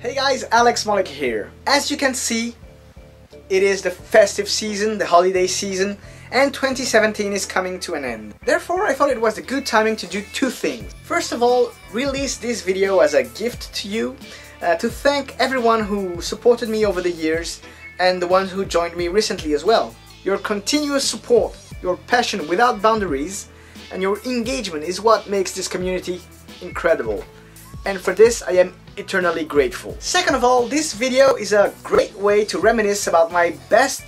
Hey guys, alexsmolik here. As you can see, it is the festive season, the holiday season, and 2017 is coming to an end. Therefore, I thought it was a good timing to do two things. First of all, release this video as a gift to you, to thank everyone who supported me over the years and the ones who joined me recently as well. Your continuous support, your passion without boundaries, and your engagement is what makes this community incredible. And for this I am eternally grateful. Second of all, this video is a great way to reminisce about my best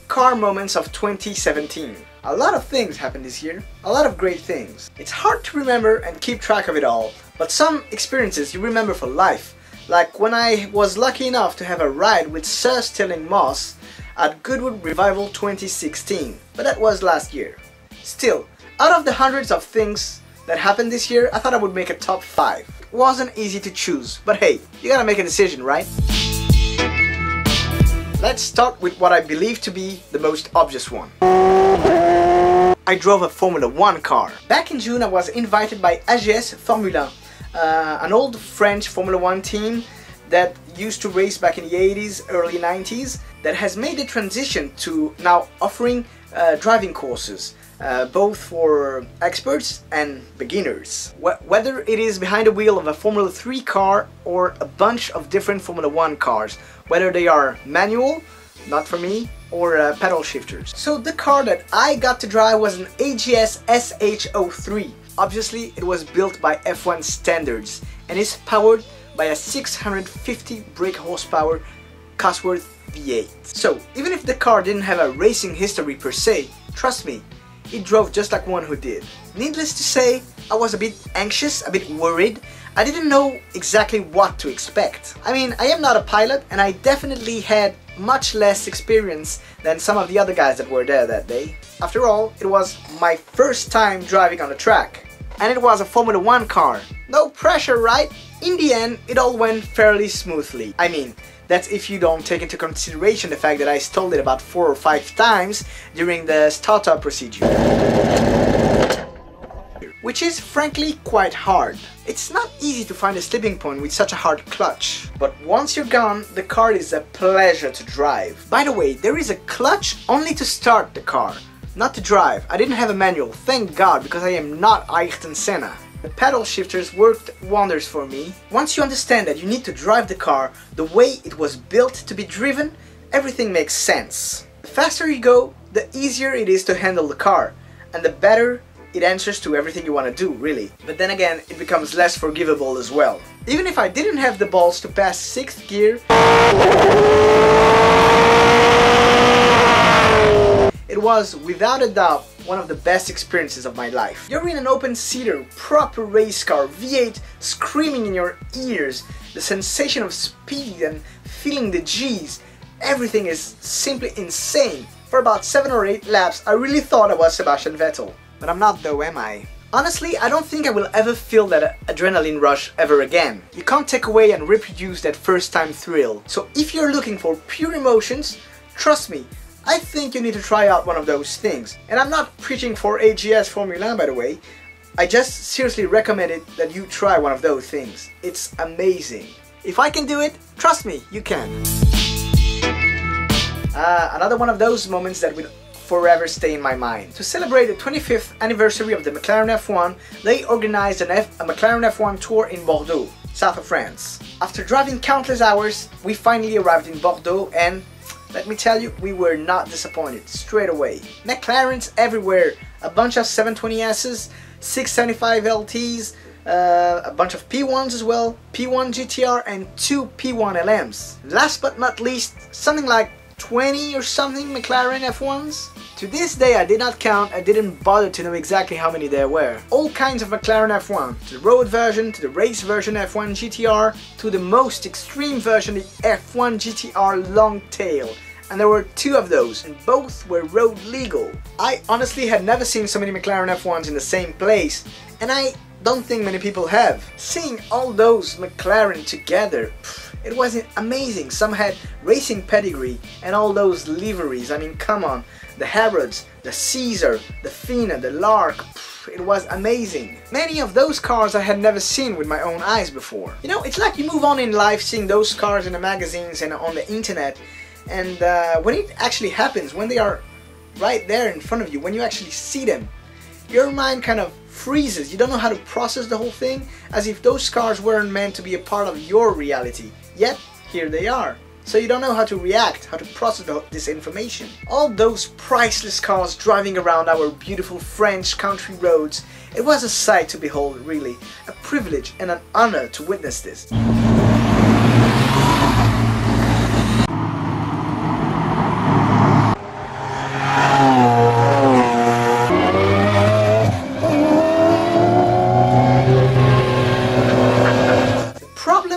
car moments of 2017. A lot of things happened this year, a lot of great things. It's hard to remember and keep track of it all, but some experiences you remember for life. Like when I was lucky enough to have a ride with Sir Stirling Moss at Goodwood Revival 2016, but that was last year. Still, out of the hundreds of things that happened this year, I thought I would make a top 5. It wasn't easy to choose, but hey, you gotta make a decision, right? Let's start with what I believe to be the most obvious one. I drove a Formula 1 car. Back in June I was invited by AGS Formula 1, an old French Formula 1 team that used to race back in the 80s, early 90s, that has made the transition to now offering driving courses. Both for experts and beginners. Whether it is behind the wheel of a Formula 3 car or a bunch of different Formula 1 cars, whether they are manual, not for me, or pedal shifters. So the car that I got to drive was an AGS SH03. Obviously it was built by F1 standards and is powered by a 650 brake horsepower Cosworth V8. So even if the car didn't have a racing history per se, trust me, it drove just like one who did. Needless to say, I was a bit anxious, a bit worried. I didn't know exactly what to expect. I mean, I am not a pilot and I definitely had much less experience than some of the other guys that were there that day. After all, it was my first time driving on the track. And it was a Formula 1 car. No pressure, right? In the end, it all went fairly smoothly. I mean, that's if you don't take into consideration the fact that I stalled it about 4 or 5 times during the startup procedure. Which is frankly quite hard. It's not easy to find a slipping point with such a hard clutch. But once you're gone, the car is a pleasure to drive. By the way, there is a clutch only to start the car, not to drive. I didn't have a manual, thank God, because I am not Ayrton Senna. The pedal shifters worked wonders for me. Once you understand that you need to drive the car the way it was built to be driven, everything makes sense. The faster you go, the easier it is to handle the car, and the better it answers to everything you want to do, really. But then again, it becomes less forgivable as well. Even if I didn't have the balls to pass 6th gear, it was without a doubt one of the best experiences of my life. You're in an open-seater, proper race car, V8 screaming in your ears, the sensation of speed and feeling the G's. Everything is simply insane. For about 7 or 8 laps, I really thought I was Sebastian Vettel. But I'm not though, am I? Honestly, I don't think I will ever feel that adrenaline rush ever again. You can't take away and reproduce that first-time thrill. So if you're looking for pure emotions, trust me, I think you need to try out one of those things. And I'm not preaching for AGS Formula 1, by the way. I just seriously recommend it that you try one of those things. It's amazing. If I can do it, trust me, you can. Another one of those moments that will forever stay in my mind. To celebrate the 25th anniversary of the McLaren F1, they organized a McLaren F1 tour in Bordeaux, south of France. After driving countless hours, we finally arrived in Bordeaux and let me tell you, we were not disappointed straight away. McLarens everywhere, a bunch of 720Ss, 675 LTs, a bunch of P1s as well, P1 GTR and 2 P1 LMs. Last but not least, something like 20 or something McLaren F1s. To this day I did not count, I didn't bother to know exactly how many there were. All kinds of McLaren F1, to the road version, to the race version F1 GTR, to the most extreme version, the F1 GTR long tail. And there were 2 of those, and both were road legal. I honestly had never seen so many McLaren F1s in the same place, and I don't think many people have. Seeing all those McLaren together, It was amazing. Some had racing pedigree and all those liveries. I mean, come on. The Harrods, the Caesar, the Fina, the Lark. It was amazing. Many of those cars I had never seen with my own eyes before. You know, it's like you move on in life seeing those cars in the magazines and on the internet, and when it actually happens, when they are right there in front of you, when you actually see them, your mind kind of freezes. You don't know how to process the whole thing, as if those cars weren't meant to be a part of your reality. Yet, here they are. So you don't know how to react, how to process this information. All those priceless cars driving around our beautiful French country roads, it was a sight to behold, really. A privilege and an honor to witness this.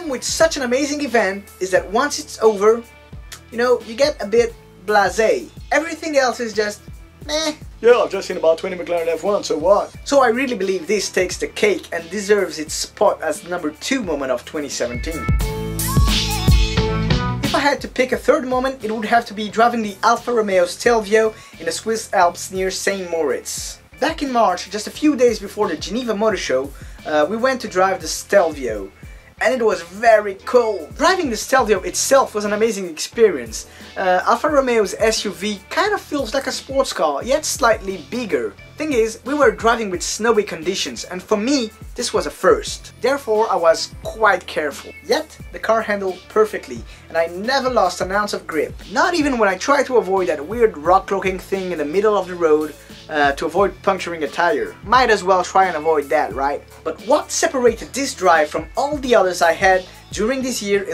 With such an amazing event is that once it's over, you know, you get a bit blasé. Everything else is just meh. Yeah, I've just seen about 20 McLaren F1, so what? So I really believe this takes the cake and deserves its spot as #2 moment of 2017. If I had to pick a third moment, it would have to be driving the Alfa Romeo Stelvio in the Swiss Alps near Saint-Moritz. Back in March, just a few days before the Geneva Motor Show, we went to drive the Stelvio. And it was very cool. Driving the Stelvio itself was an amazing experience. Alfa Romeo's SUV kind of feels like a sports car, yet slightly bigger. Thing is, we were driving with snowy conditions, and for me, this was a first. Therefore, I was quite careful. Yet, the car handled perfectly, and I never lost an ounce of grip. Not even when I tried to avoid that weird rock-looking thing in the middle of the road, to avoid puncturing a tire. Might as well try and avoid that, right? But what separated this drive from all the others I had during this year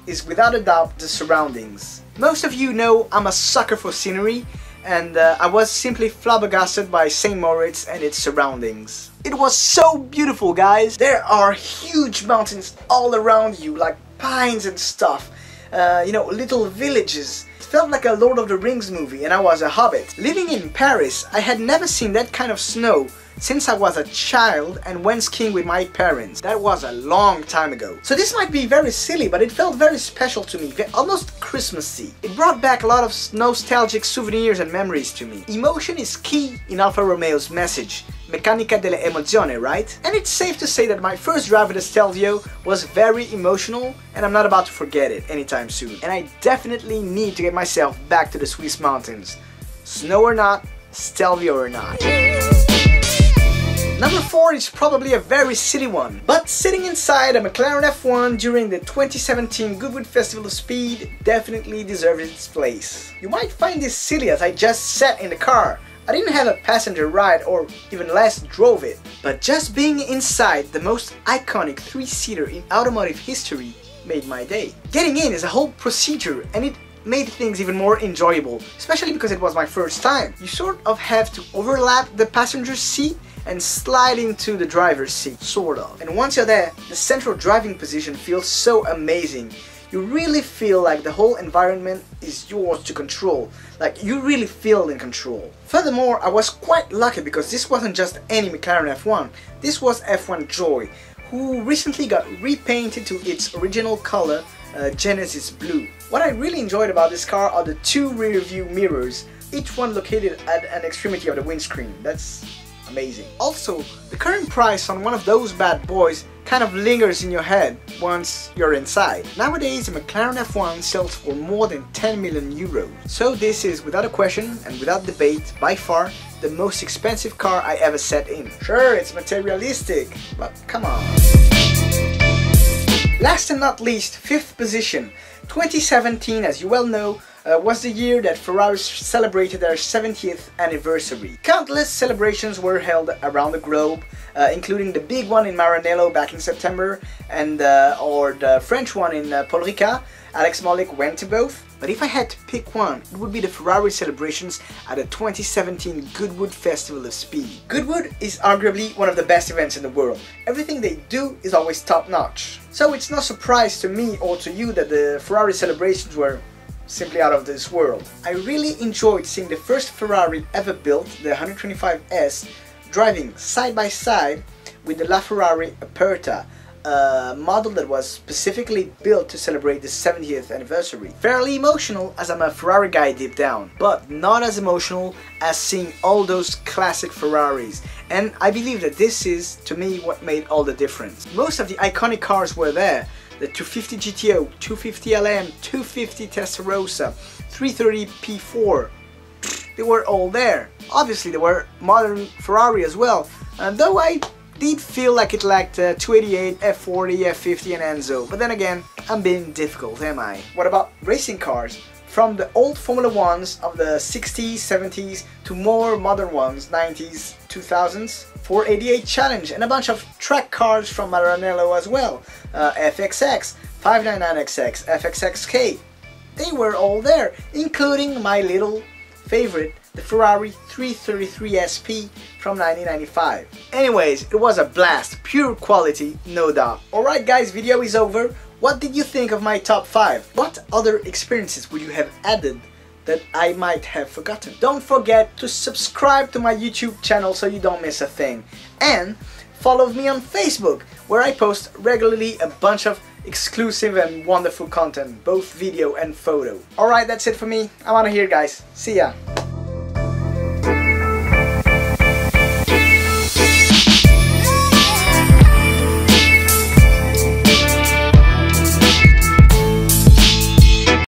is without a doubt the surroundings. Most of you know I'm a sucker for scenery, and I was simply flabbergasted by Saint-Moritz and its surroundings. It was so beautiful, guys! There are huge mountains all around you, like pines and stuff. You know, little villages. It felt like a Lord of the Rings movie, and I was a hobbit. Living in Paris, I had never seen that kind of snow since I was a child and went skiing with my parents. That was a long time ago. So this might be very silly, but it felt very special to me, almost Christmassy. It brought back a lot of nostalgic souvenirs and memories to me. Emotion is key in Alfa Romeo's message. Meccanica delle emozioni, right? And it's safe to say that my first drive with the Stelvio was very emotional, and I'm not about to forget it anytime soon. And I definitely need to get myself back to the Swiss mountains. Snow or not, Stelvio or not. #4 is probably a very silly one, but sitting inside a McLaren F1 during the 2017 Goodwood Festival of Speed definitely deserves its place. You might find this silly as I just sat in the car. I didn't have a passenger ride, or even less drove it, but just being inside the most iconic 3-seater in automotive history made my day. Getting in is a whole procedure, and it made things even more enjoyable, especially because it was my first time. You sort of have to overlap the passenger seat and slide into the driver's seat, sort of. And once you're there, the central driving position feels so amazing. You really feel like the whole environment is yours to control, like you really feel in control. Furthermore, I was quite lucky because this wasn't just any McLaren F1, this was F1 Joy, who recently got repainted to its original color, Genesis Blue. What I really enjoyed about this car are the 2 rear view mirrors, each one located at an extremity of the windscreen. That's amazing. Also, the current price on one of those bad boys kind of lingers in your head once you're inside. Nowadays, a McLaren F1 sells for more than 10 million euros. So this is, without a question and without debate, by far the most expensive car I ever sat in. Sure, it's materialistic, but come on. Last and not least, 5th position. 2017, as you well know, was the year that Ferrari celebrated their 70th anniversary. Countless celebrations were held around the globe, including the big one in Maranello back in September, and or the French one in Paul Ricard. Alexsmolik went to both. But if I had to pick one, it would be the Ferrari celebrations at the 2017 Goodwood Festival of Speed. Goodwood is arguably one of the best events in the world. Everything they do is always top-notch. So it's no surprise to me or to you that the Ferrari celebrations were simply out of this world. I really enjoyed seeing the first Ferrari ever built, the 125S, driving side by side with the LaFerrari Aperta, a model that was specifically built to celebrate the 70th anniversary. Fairly emotional as I'm a Ferrari guy deep down, but not as emotional as seeing all those classic Ferraris. And I believe that this is, to me, what made all the difference. Most of the iconic cars were there. The 250 GTO, 250 LM, 250 Testarossa, 330 P4. They were all there. Obviously there were modern Ferrari as well, and though I did feel like it lacked 288, F40, F50 and Enzo, but then again, I'm being difficult, am I? What about racing cars? From the old Formula 1s of the 60s, 70s to more modern ones, 90s, 2000s, 488 Challenge and a bunch of track cars from Maranello as well, FXX, 599XX, FXXK. They were all there, including my little favorite, the Ferrari 333 SP from 1995. Anyways, it was a blast, pure quality, no doubt. Alright guys, video is over. What did you think of my top 5? What other experiences would you have added that I might have forgotten? Don't forget to subscribe to my YouTube channel so you don't miss a thing. And follow me on Facebook, where I post regularly a bunch of exclusive and wonderful content, both video and photo. Alright, that's it for me. I'm out of here guys. See ya.